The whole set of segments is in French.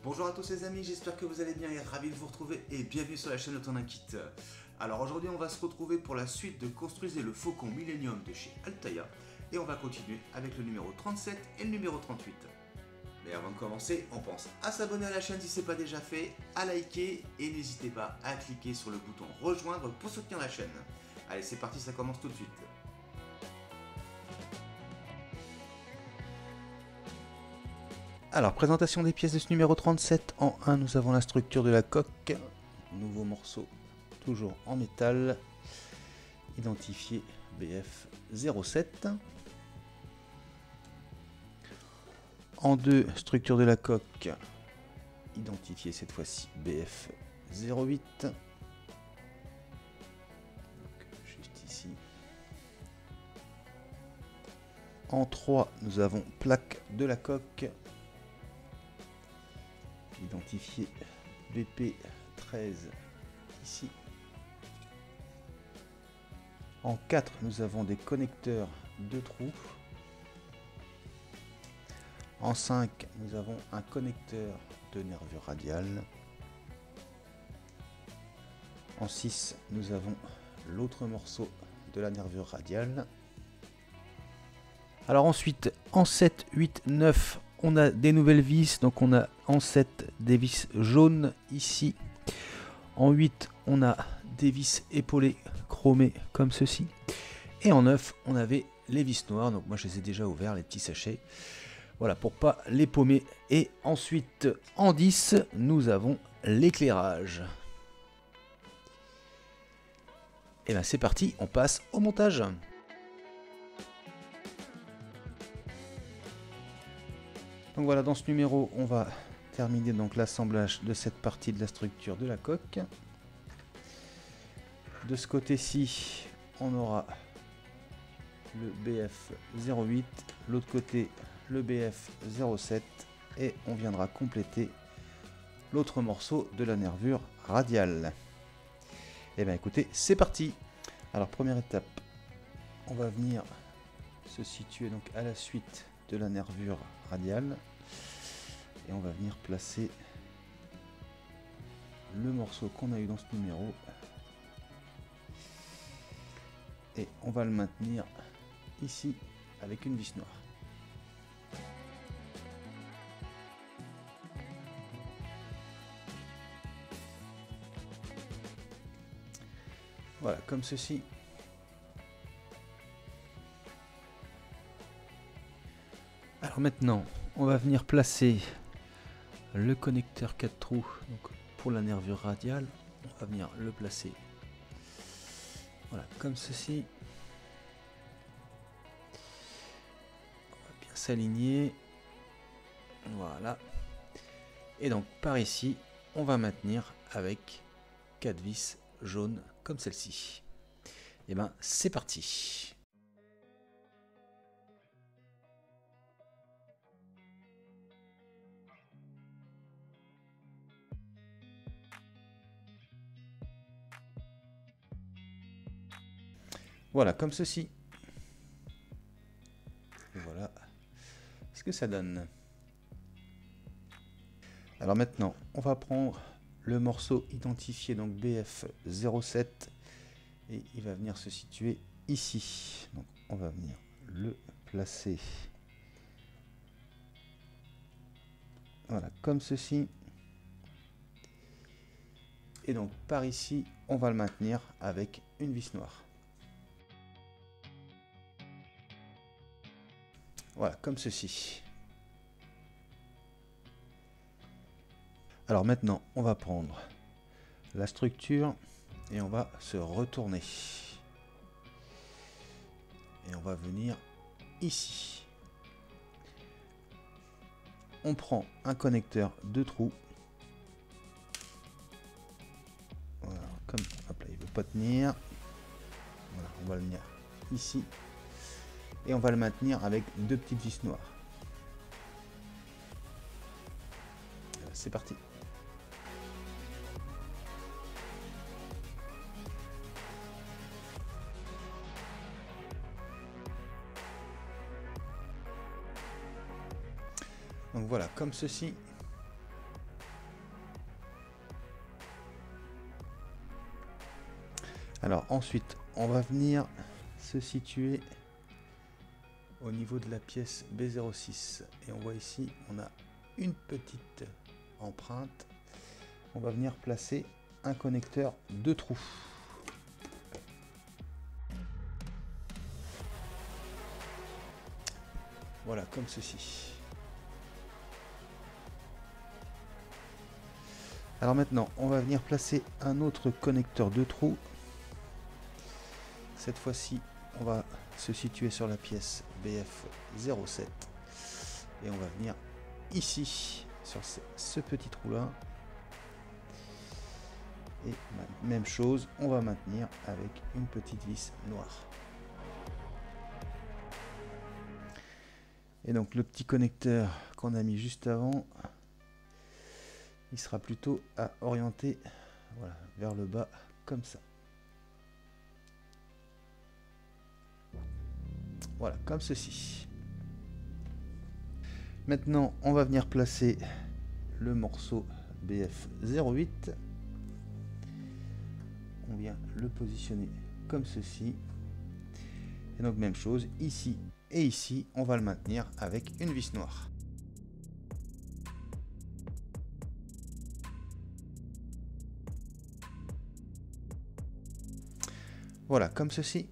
Bonjour à tous les amis, j'espère que vous allez bien et ravi de vous retrouver et bienvenue sur la chaîne Autonakit. Alors aujourd'hui on va se retrouver pour la suite de Construisez le Faucon Millennium de chez Altaïa et on va continuer avec le numéro 37 et le numéro 38. Mais avant de commencer, on pense à s'abonner à la chaîne si ce n'est pas déjà fait, à liker et n'hésitez pas à cliquer sur le bouton rejoindre pour soutenir la chaîne. Allez c'est parti, ça commence tout de suite. Alors, présentation des pièces de ce numéro 37. En 1, nous avons la structure de la coque. Nouveau morceau, toujours en métal. Identifié BF07. En 2, structure de la coque. Identifié cette fois-ci BF08. Donc, juste ici. En 3, nous avons plaque de la coque. Identifié BP13 ici. En 4, nous avons des connecteurs de trous. En 5, nous avons un connecteur de nervure radiale. En 6, nous avons l'autre morceau de la nervure radiale. Alors ensuite, en 7, 8, 9, on a des nouvelles vis. Donc on a en 7 des vis jaunes ici. En 8, on a des vis épaulées chromées comme ceci. Et en 9, on avait les vis noires. Donc moi je les ai déjà ouverts, les petits sachets. Voilà, pour pas les paumer. Et ensuite, en 10, nous avons l'éclairage. Et bien c'est parti, on passe au montage. Donc voilà, dans ce numéro, on va terminer donc l'assemblage de cette partie de la structure de la coque. De ce côté-ci, on aura le BF08, l'autre côté le BF07 et on viendra compléter l'autre morceau de la nervure radiale. Et bien écoutez, c'est parti. Alors première étape, on va venir se situer donc à la suite de la nervure radiale et on va venir placer le morceau qu'on a eu dans ce numéro et on va le maintenir ici avec une vis noire. Voilà, comme ceci. Alors maintenant, on va venir placer le connecteur 4 trous donc pour la nervure radiale. On va venir le placer voilà, comme ceci. On va bien s'aligner. Voilà. Et donc par ici, on va maintenir avec 4 vis jaunes comme celle-ci. Et ben c'est parti. Voilà, comme ceci. Et voilà ce que ça donne. Alors maintenant, on va prendre le morceau identifié, donc BF07, et il va venir se situer ici. Donc on va venir le placer. Voilà, comme ceci. Et donc par ici, on va le maintenir avec une vis noire. Voilà, comme ceci. Alors maintenant, on va prendre la structure et on va se retourner. Et on va venir ici. On prend un connecteur de trous. Voilà, comme hop là, il ne veut pas tenir. Voilà, on va le venir ici. Et on va le maintenir avec 2 petites vis noires. C'est parti. Donc voilà, comme ceci. Alors ensuite, on va venir se situer au niveau de la pièce B06. Et on voit ici, on a une petite empreinte. On va venir placer un connecteur 2 trous. Voilà, comme ceci. Alors maintenant, on va venir placer un autre connecteur 2 trous. Cette fois-ci, on va se situer sur la pièce BF07. Et on va venir ici, sur ce petit trou-là. Et même chose, on va maintenir avec une petite vis noire. Et donc le petit connecteur qu'on a mis juste avant, il sera plutôt à orienter, voilà, vers le bas, comme ça. Voilà, comme ceci. Maintenant, on va venir placer le morceau BF08. On vient le positionner comme ceci. Et donc même chose, ici et ici, on va le maintenir avec une vis noire. Voilà, comme ceci.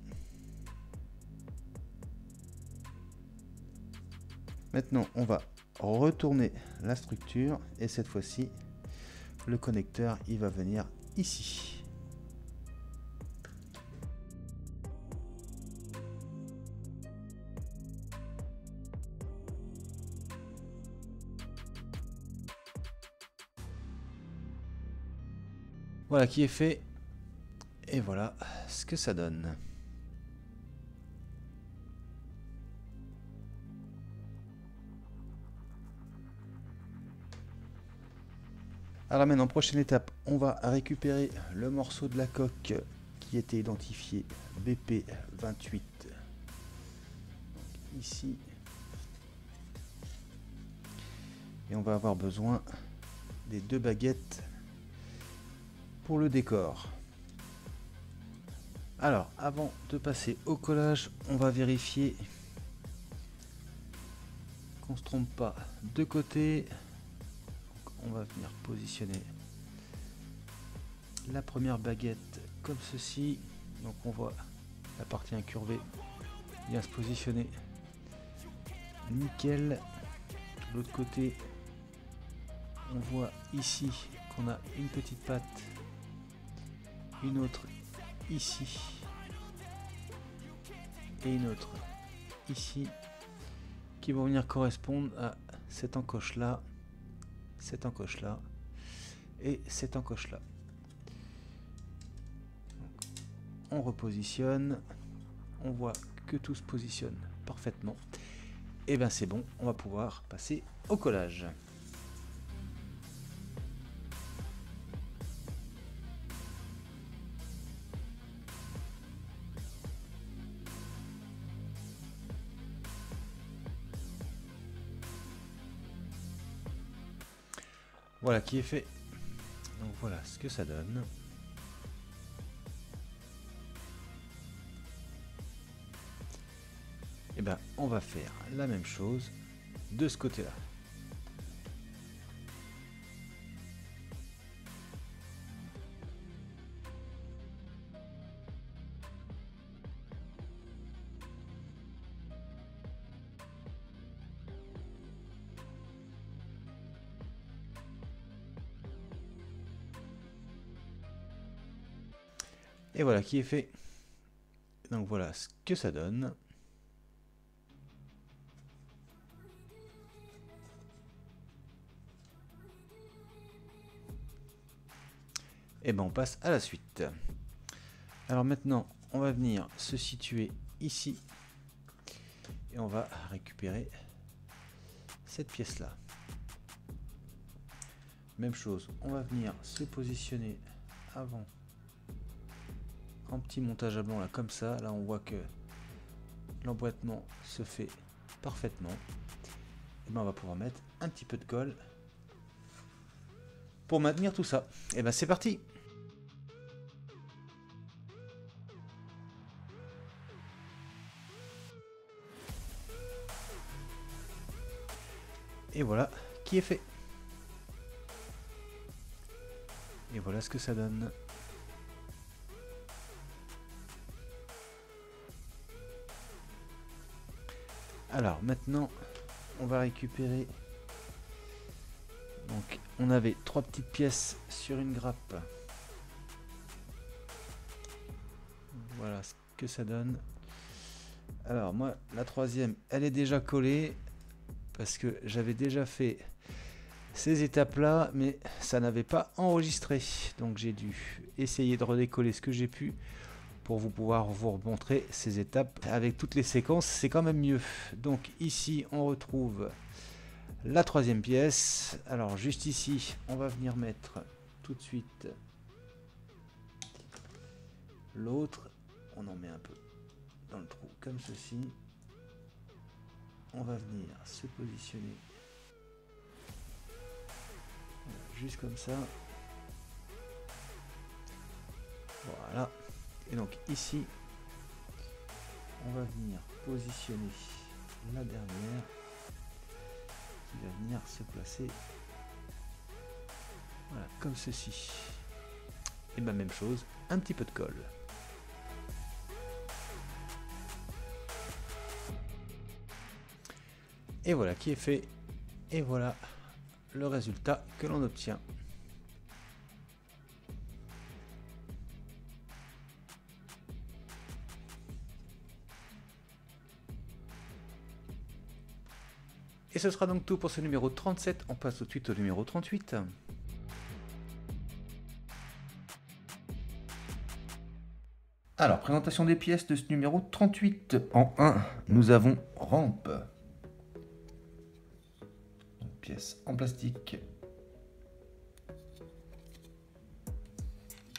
Maintenant, on va retourner la structure et cette fois-ci, le connecteur, il va venir ici. Voilà qui est fait. Et voilà ce que ça donne. Alors maintenant, prochaine étape, on va récupérer le morceau de la coque qui était identifié BP28. Ici. Et on va avoir besoin des 2 baguettes pour le décor. Alors, avant de passer au collage, on va vérifier qu'on ne se trompe pas de côté. Donc, on va venir positionner la première baguette comme ceci. Donc on voit la partie incurvée bien se positionner nickel. De l'autre côté, on voit ici qu'on a une petite patte, une autre ici et une autre ici qui vont venir correspondre à cette encoche là, cette encoche là et cette encoche là. Donc, on repositionne, on voit que tout se positionne parfaitement. Et bien c'est bon, on va pouvoir passer au collage. Voilà qui est fait. Donc voilà ce que ça donne. Et ben on va faire la même chose de ce côté-là. Et voilà qui est fait. Donc voilà ce que ça donne. Et ben on passe à la suite. Alors maintenant on va venir se situer ici et on va récupérer cette pièce là. Même chose, on va venir se positionner avant en petit montage à blanc là comme ça. Là on voit que l'emboîtement se fait parfaitement. Et ben on va pouvoir mettre un petit peu de colle pour maintenir tout ça. Et ben c'est parti. Et voilà qui est fait. Et voilà ce que ça donne. Alors maintenant, on va récupérer. Donc on avait 3 petites pièces sur une grappe. Voilà ce que ça donne. Alors moi, la troisième, elle est déjà collée parce que j'avais déjà fait ces étapes-là, mais ça n'avait pas enregistré. Donc j'ai dû essayer de redécoller ce que j'ai pu pour pouvoir vous remontrer ces étapes avec toutes les séquences. C'est quand même mieux. Donc ici, on retrouve la troisième pièce. Alors juste ici, on va venir mettre tout de suite l'autre. On en met un peu dans le trou comme ceci. On va venir se positionner juste comme ça. Voilà. Et donc ici, on va venir positionner la dernière qui va venir se placer voilà, comme ceci. Et bien même chose, un petit peu de colle. Et voilà qui est fait. Et voilà le résultat que l'on obtient. Et ce sera donc tout pour ce numéro 37. On passe tout de suite au numéro 38. Alors, présentation des pièces de ce numéro 38. En 1, nous avons rampe. Une pièce en plastique.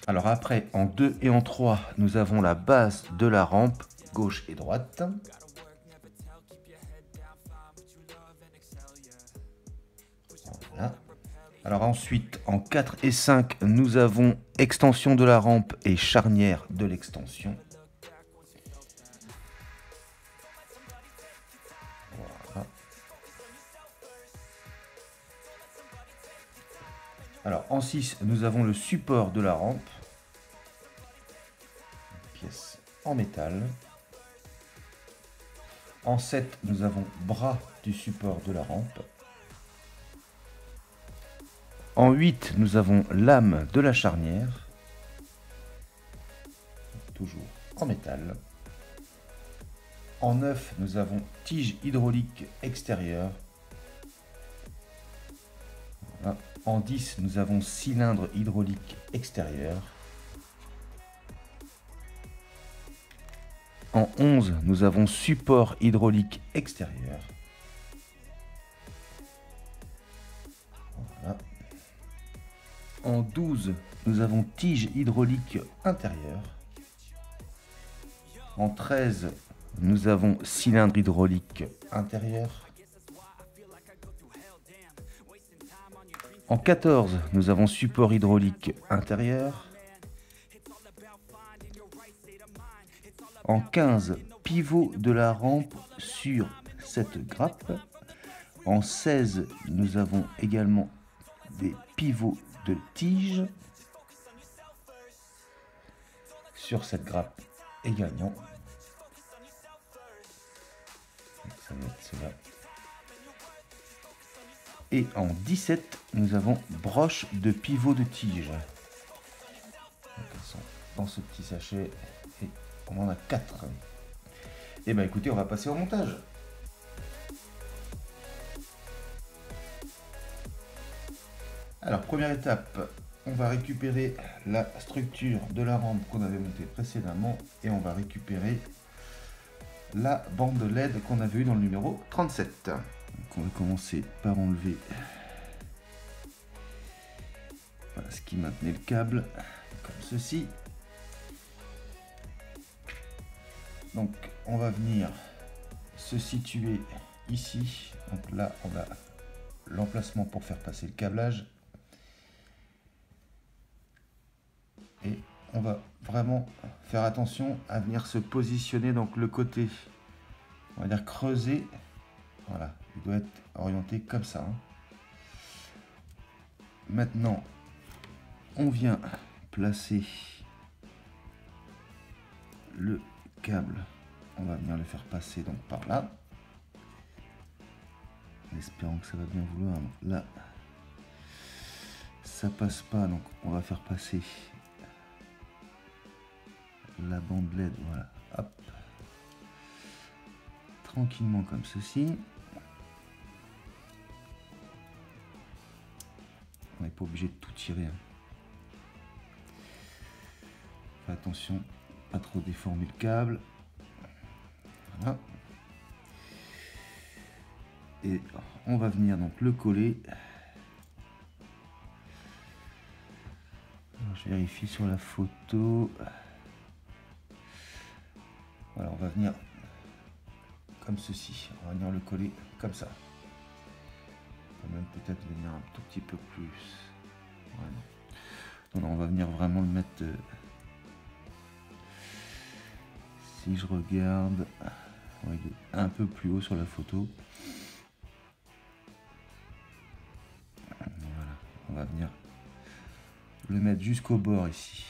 Alors après, en 2 et en 3, nous avons la base de la rampe, gauche et droite. Voilà. Alors ensuite, en 4 et 5, nous avons extension de la rampe et charnière de l'extension. Voilà. Alors en 6, nous avons le support de la rampe. Une pièce en métal. En 7, nous avons bras du support de la rampe. En 8, nous avons lame de la charnière, toujours en métal. En 9, nous avons tige hydraulique extérieure. Voilà. En 10, nous avons cylindre hydraulique extérieur. En 11, nous avons support hydraulique extérieur. Voilà. En 12, nous avons tige hydraulique intérieure. En 13, nous avons cylindre hydraulique intérieur. En 14, nous avons support hydraulique intérieur. En 15, pivot de la rampe sur cette grappe. En 16, nous avons également des pivots de tige sur cette grappe également. Ça va être cela. Et en 17, nous avons broche de pivot de tige. Donc elles sont dans ce petit sachet et on en a 4. Et bien écoutez, on va passer au montage. Alors première étape, on va récupérer la structure de la rampe qu'on avait montée précédemment et on va récupérer la bande de LED qu'on avait eu dans le numéro 37. Donc on va commencer par enlever voilà, ce qui maintenait le câble, comme ceci. Donc on va venir se situer ici. Donc là on a l'emplacement pour faire passer le câblage. Et on va vraiment faire attention à venir se positionner donc le côté, on va dire creuser, voilà, il doit être orienté comme ça. Hein. Maintenant, on vient placer le câble. On va venir le faire passer donc par là. En espérant que ça va bien vouloir. Donc là, ça passe pas, donc on va faire passer la bande LED. Voilà, hop. Tranquillement comme ceci. On n'est pas obligé de tout tirer. Hein. Fais attention, pas trop déformer le câble. Voilà. Et on va venir donc le coller. Alors, je vérifie sur la photo. Voilà, on va venir comme ceci. On va venir le coller comme ça. On peut même peut-être venir un tout petit peu plus. Voilà. Non, on va venir vraiment le mettre. Si je regarde, ouais, il est un peu plus haut sur la photo. Voilà, on va venir le mettre jusqu'au bord ici,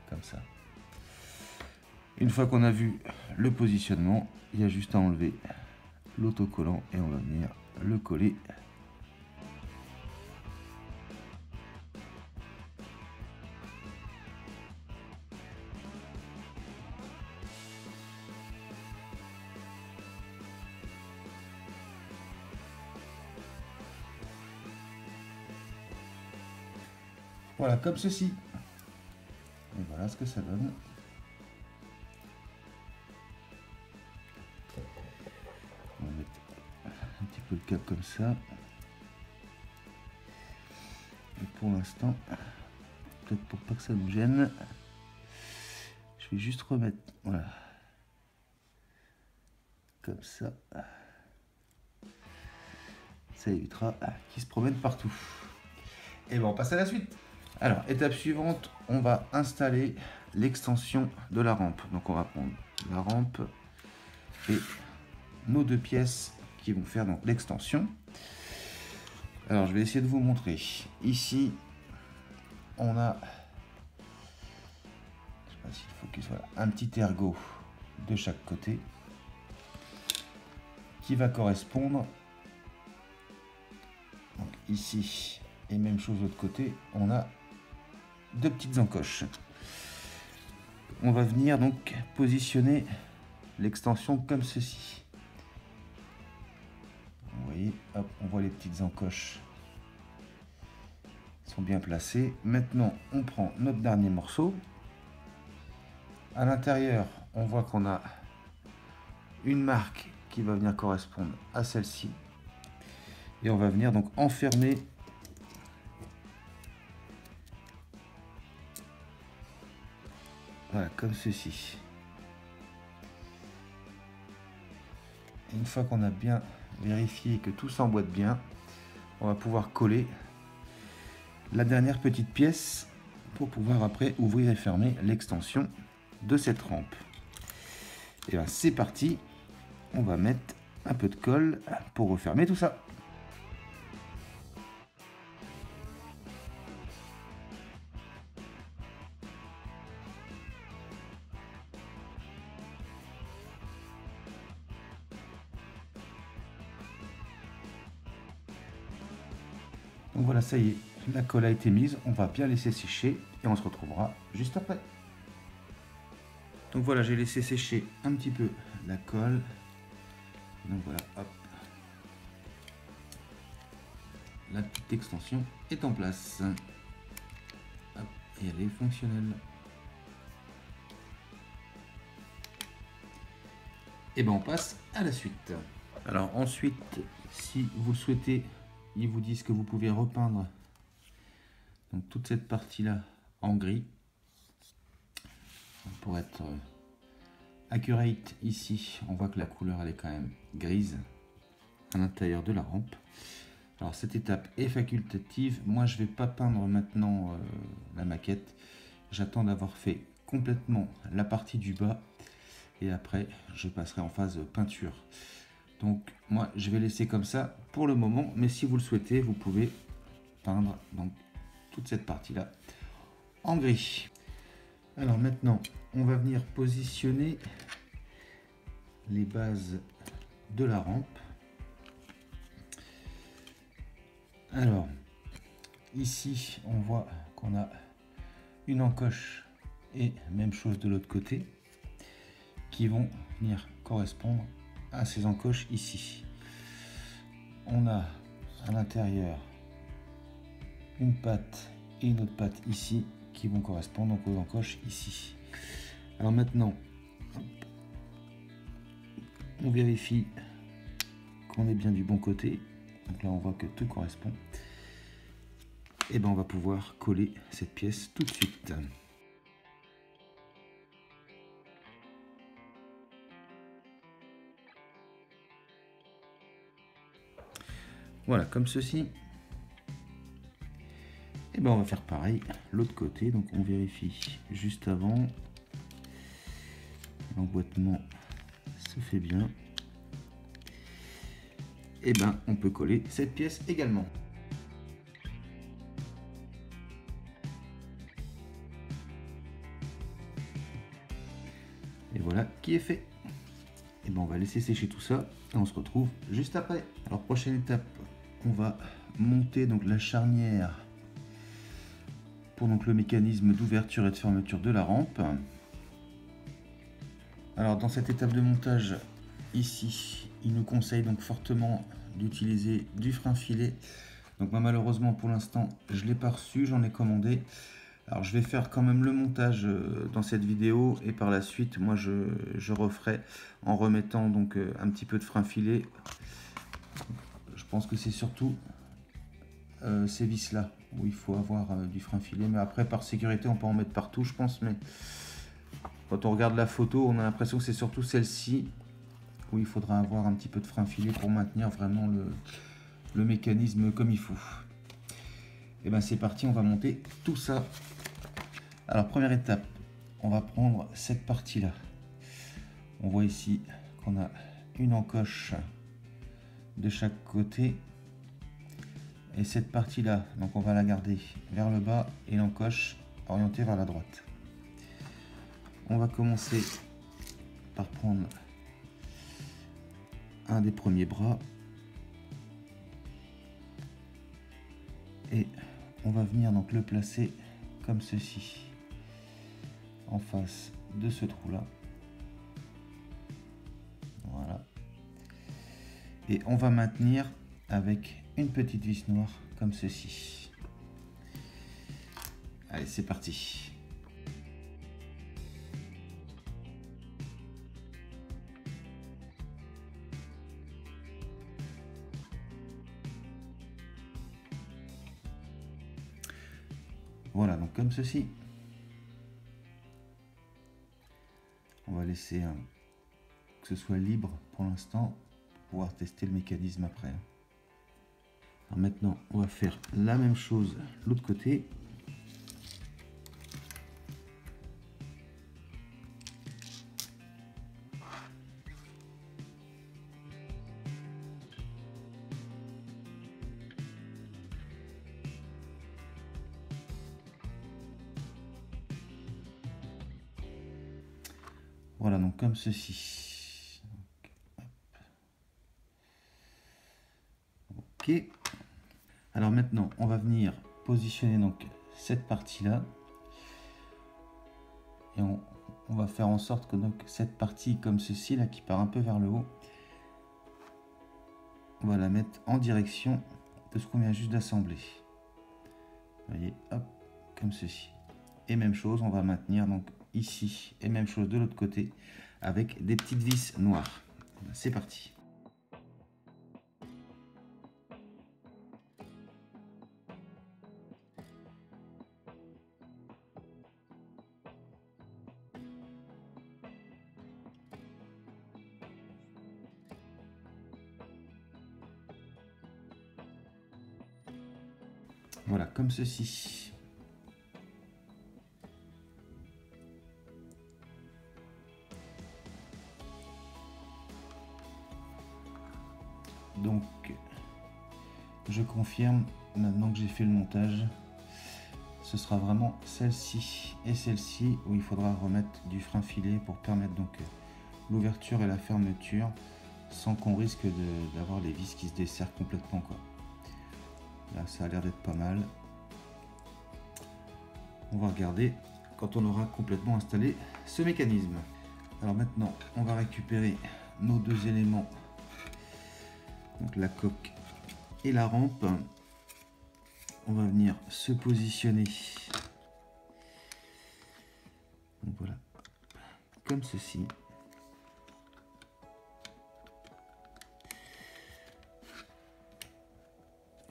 comme ça. Une fois qu'on a vu le positionnement, il y a juste à enlever l'autocollant et on va venir le coller. Voilà, comme ceci. Et voilà ce que ça donne. On va mettre un petit peu le câble comme ça. Et pour l'instant, peut-être pour pas que ça nous gêne, je vais juste remettre, voilà, comme ça. Ça évitera qu'il se promène partout. Et bon, on passe à la suite. Alors, étape suivante, on va installer l'extension de la rampe. Donc on va prendre la rampe et nos deux pièces qui vont faire donc l'extension. Alors je vais essayer de vous montrer. Ici, on a, je sais pas si le focus, voilà, un petit ergot de chaque côté qui va correspondre. Donc ici, et même chose de l'autre côté, on a deux petites encoches. On va venir donc positionner l'extension comme ceci. Vous voyez, hop, on voit les petites encoches sont bien placées. Maintenant, on prend notre dernier morceau. À l'intérieur, on voit qu'on a une marque qui va venir correspondre à celle-ci. Et on va venir donc enfermer voilà, comme ceci. Et une fois qu'on a bien vérifié que tout s'emboîte bien, on va pouvoir coller la dernière petite pièce pour pouvoir après ouvrir et fermer l'extension de cette rampe. Et bien c'est parti, on va mettre un peu de colle pour refermer tout ça. Donc voilà, ça y est, la colle a été mise, on va bien laisser sécher et on se retrouvera juste après. Donc voilà, j'ai laissé sécher un petit peu la colle. Donc voilà, hop. La petite extension est en place. Hop, et elle est fonctionnelle. Et ben on passe à la suite. Alors ensuite, si vous le souhaitez, ils vous disent que vous pouvez repeindre donc toute cette partie là en gris pour être accurate. Ici on voit que la couleur elle est quand même grise à l'intérieur de la rampe. Alors cette étape est facultative, moi je vais pas peindre maintenant la maquette, j'attends d'avoir fait complètement la partie du bas et après je passerai en phase peinture. Donc moi je vais laisser comme ça pour le moment, mais si vous le souhaitez, vous pouvez peindre donc toute cette partie là en gris. Alors maintenant on va venir positionner les bases de la rampe. Alors ici on voit qu'on a une encoche et même chose de l'autre côté qui vont venir correspondre à ces encoches ici. On a à l'intérieur une patte et une autre patte ici qui vont correspondre donc aux encoches ici. Alors maintenant on vérifie qu'on est bien du bon côté. Donc là on voit que tout correspond. Et ben on va pouvoir coller cette pièce tout de suite. Voilà, comme ceci. Et ben on va faire pareil l'autre côté. Donc on vérifie juste avant. L'emboîtement se fait bien. Et ben on peut coller cette pièce également. Et voilà qui est fait. Et ben on va laisser sécher tout ça et on se retrouve juste après. Alors prochaine étape, on va monter donc la charnière pour donc le mécanisme d'ouverture et de fermeture de la rampe. Alors dans cette étape de montage ici, il nous conseille donc fortement d'utiliser du frein filet. Donc moi, malheureusement pour l'instant je l'ai pas reçu, j'en ai commandé. Alors je vais faire quand même le montage dans cette vidéo et par la suite moi je referai en remettant donc un petit peu de frein filet. Je pense que c'est surtout ces vis là où il faut avoir du frein filet, mais après par sécurité on peut en mettre partout je pense, mais quand on regarde la photo on a l'impression que c'est surtout celle-ci où il faudra avoir un petit peu de frein filet pour maintenir vraiment le mécanisme comme il faut. Et ben c'est parti, on va monter tout ça. Alors première étape, on va prendre cette partie là. On voit ici qu'on a une encoche de chaque côté et cette partie là, donc on va la garder vers le bas et l'encoche orientée vers la droite. On va commencer par prendre un des premiers bras et on va venir donc le placer comme ceci en face de ce trou là. Voilà, et on va maintenir avec une petite vis noire comme ceci. Allez, c'est parti. Voilà, donc comme ceci. On va laisser que ce soit libre pour l'instant pour pouvoir tester le mécanisme après. Alors maintenant, on va faire la même chose de l'autre côté. Voilà, donc comme ceci. Ok. Alors maintenant, on va venir positionner donc cette partie-là. Et on va faire en sorte que donc cette partie comme ceci, là, qui part un peu vers le haut, on va la mettre en direction de ce qu'on vient juste d'assembler. Vous voyez, hop, comme ceci. Et même chose, on va maintenir donc ici, et même chose de l'autre côté, avec des petites vis noires. C'est parti. Voilà, comme ceci. Donc je confirme maintenant que j'ai fait le montage, ce sera vraiment celle-ci et celle-ci où il faudra remettre du frein filet pour permettre donc l'ouverture et la fermeture sans qu'on risque d'avoir les vis qui se desserrent complètement quoi. Là ça a l'air d'être pas mal. On va regarder quand on aura complètement installé ce mécanisme. Alors maintenant on va récupérer nos deux éléments, donc la coque et la rampe. On va venir se positionner, donc voilà, comme ceci.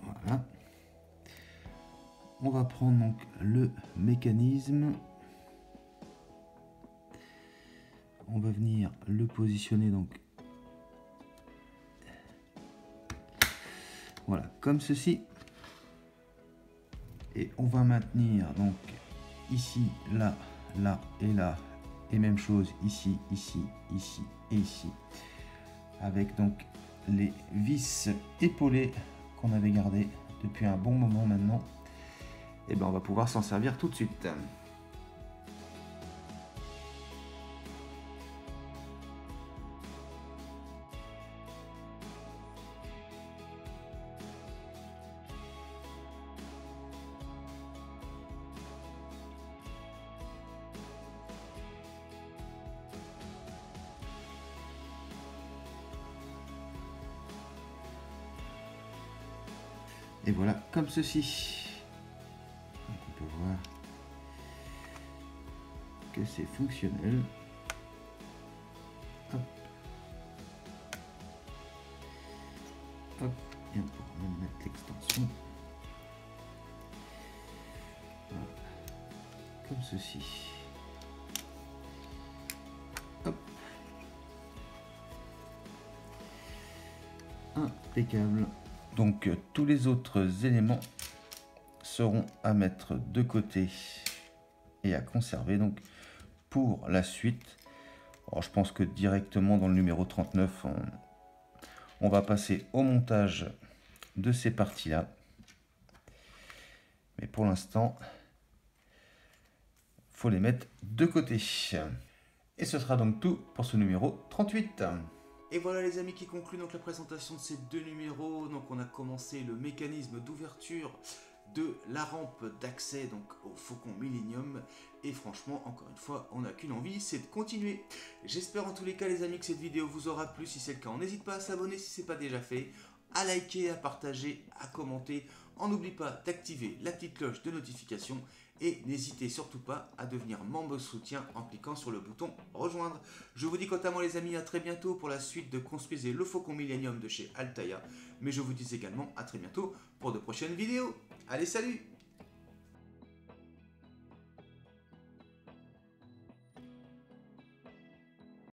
Voilà. On va prendre donc le mécanisme. On va venir le positionner donc voilà, comme ceci. Et on va maintenir donc ici, là, là et là, et même chose ici, ici, ici et ici, avec donc les vis épaulées qu'on avait gardées depuis un bon moment maintenant. Et bien on va pouvoir s'en servir tout de suite. Et voilà, comme ceci. Donc on peut voir que c'est fonctionnel. Hop. Hop. Et on peut même mettre l'extension. Voilà. Comme ceci. Hop. Impeccable. Donc tous les autres éléments seront à mettre de côté et à conserver donc pour la suite. Alors je pense que directement dans le numéro 39 on va passer au montage de ces parties là, mais pour l'instant faut les mettre de côté. Et ce sera donc tout pour ce numéro 38. Et voilà les amis qui conclut donc la présentation de ces deux numéros. Donc on a commencé le mécanisme d'ouverture de la rampe d'accès donc au Faucon Millenium, et franchement encore une fois on n'a qu'une envie, c'est de continuer. J'espère en tous les cas les amis que cette vidéo vous aura plu. Si c'est le cas, n'hésite pas à s'abonner si ce n'est pas déjà fait, à liker, à partager, à commenter. On n'oublie pas d'activer la petite cloche de notification et n'hésitez surtout pas à devenir membre de soutien en cliquant sur le bouton rejoindre. Je vous dis quant à moi les amis à très bientôt pour la suite de Construisez le Faucon Millenium de chez Altaïa, mais je vous dis également à très bientôt pour de prochaines vidéos. Allez, salut!